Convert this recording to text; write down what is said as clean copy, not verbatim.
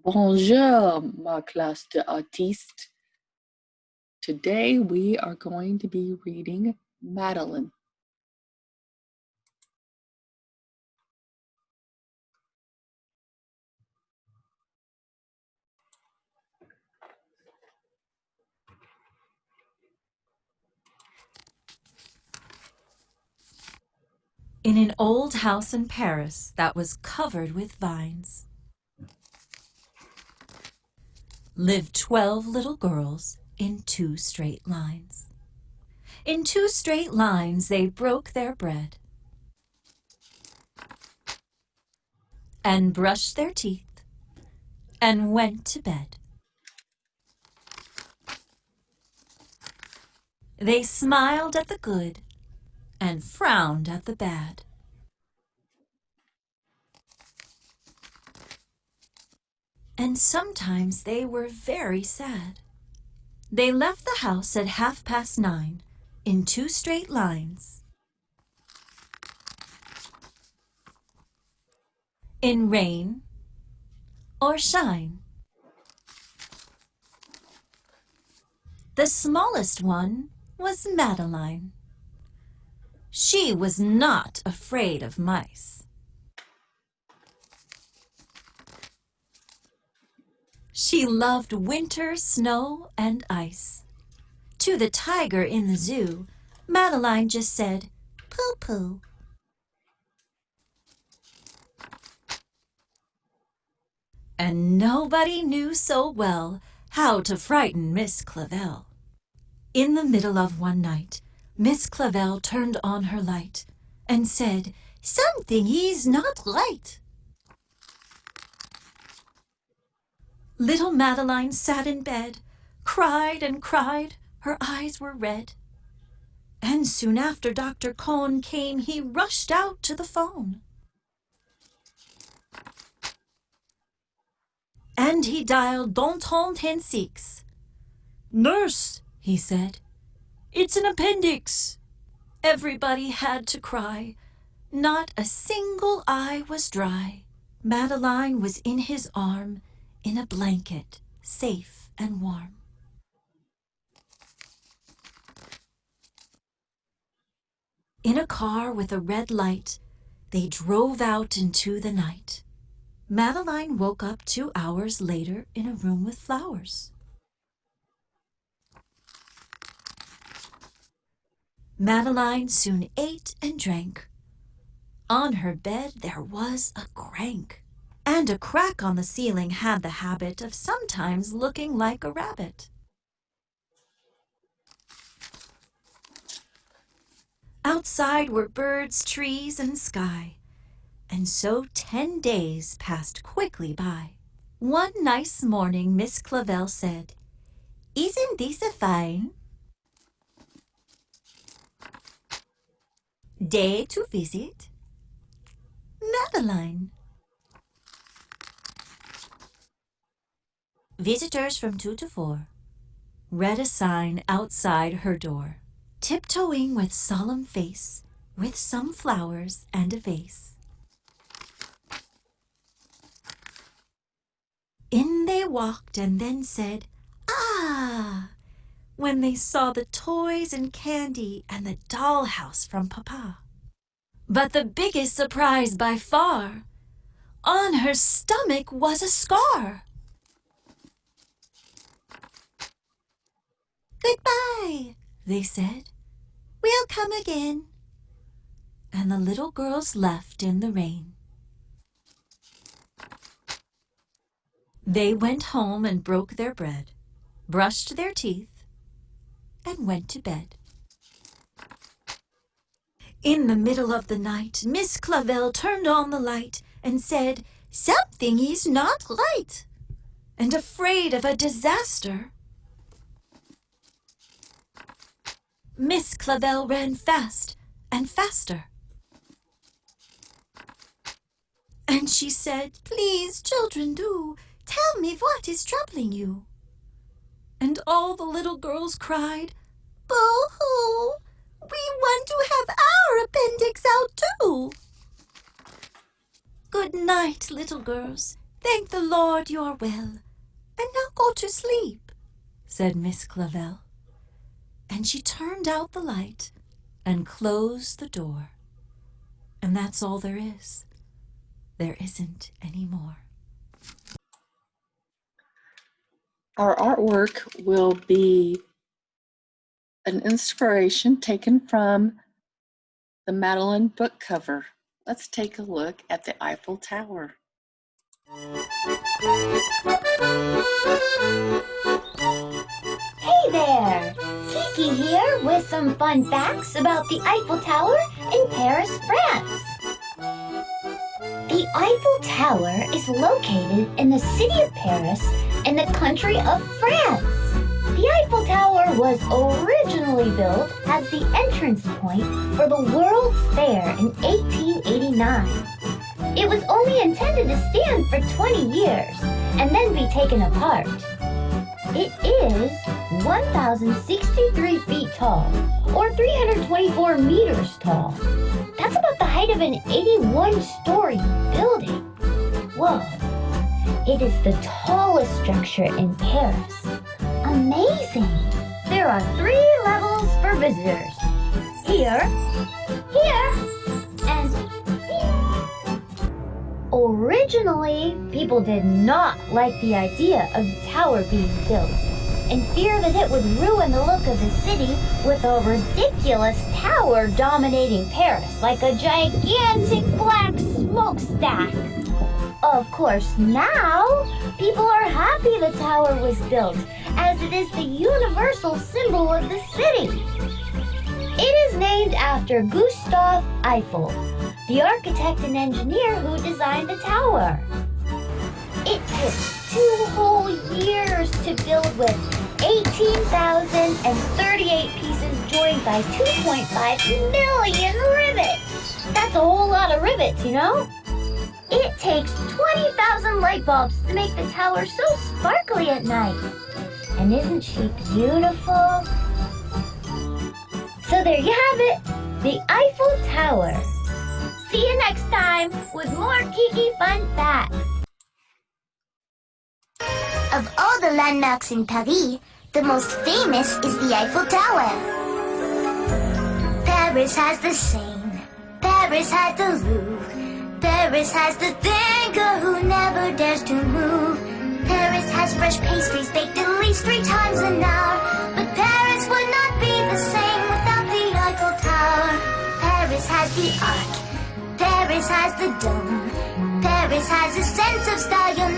Bonjour, ma classe de artistes. Today we are going to be reading Madeline. In an old house in Paris that was covered with vines lived 12 little girls in 2 straight lines. In 2 straight lines they broke their bread and brushed their teeth and went to bed. They smiled at the good and frowned at the bad. And sometimes they were very sad. They left the house at 9:30 in 2 straight lines. In rain or shine. The smallest one was Madeline. She was not afraid of mice. She loved winter, snow, and ice. To the tiger in the zoo, Madeline just said, "Pooh-pooh." And nobody knew so well how to frighten Miss Clavel. In the middle of one night, Miss Clavel turned on her light and said, "Something is not right." Little Madeline sat in bed, cried and cried, her eyes were red. And soon after Dr. Cohn came, he rushed out to the phone. And he dialed Bonton 106. "Nurse," he said, "it's an appendix." Everybody had to cry. Not a single eye was dry. Madeline was in his arm, in a blanket, safe and warm. In a car with a red light, they drove out into the night. Madeline woke up 2 hours later in a room with flowers. Madeline soon ate and drank. On her bed there was a crank, and a crack on the ceiling had the habit of sometimes looking like a rabbit. Outside were birds, trees, and sky, and so 10 days passed quickly by. One nice morning Miss Clavel said, "Isn't this a fine day to visit Madeline?" "Visitors from 2 to 4, read a sign outside her door, tiptoeing with solemn face, with some flowers and a vase. In they walked and then said, "Ah!" when they saw the toys and candy and the dollhouse from Papa. But the biggest surprise by far, on her stomach was a scar. "Goodbye," they said. "We'll come again." And the little girls left in the rain. They went home and broke their bread, brushed their teeth, and went to bed. In the middle of the night, Miss Clavel turned on the light and said, "Something is not right," and afraid of a disaster, Miss Clavel ran fast and faster. And she said, "Please, children, do tell me what is troubling you." And all the little girls cried, "Boo-hoo! We want to have our appendix out too." Good night, little girls. Thank the Lord you're well. And now go to sleep, said Miss Clavel. And she turned out the light and closed the door. And that's all there is. There isn't any more. Our artwork will be an inspiration taken from the Madeline book cover. Let's take a look at the Eiffel Tower. Hey there! Kiki here with some fun facts about the Eiffel Tower in Paris, France. The Eiffel Tower is located in the city of Paris in the country of France. The Eiffel Tower was originally built as the entrance point for the World's Fair in 1889. It was only intended to stand for 20 years and then be taken apart. It is 1,063 feet tall, or 324 meters tall. That's about the height of an 81-story building. Whoa! It is the tallest structure in Paris. Amazing! There are 3 levels for visitors. Here, and here. Originally, people did not like the idea of the tower being built, in fear that it would ruin the look of the city with a ridiculous tower dominating Paris like a gigantic black smokestack. Of course, now, people are happy the tower was built, as it is the universal symbol of the city. It is named after Gustave Eiffel, the architect and engineer who designed the tower. It took 2 whole years to build with 18,038 pieces joined by 2.5 million rivets. That's a whole lot of rivets, you know? It takes 20,000 light bulbs to make the tower so sparkly at night. And isn't she beautiful? So there you have it, the Eiffel Tower. See you next time with more Kiki fun facts. Of all the landmarks in Paris, the most famous is the Eiffel Tower. Paris has the Seine, Paris has the Louvre, Paris has the thinker who never dares to move. Paris has fresh pastries baked at least 3 times an hour. But Paris would not be the same without the Eiffel Tower. Paris has the Arc, Paris has the Dome, Paris has a sense of style you'll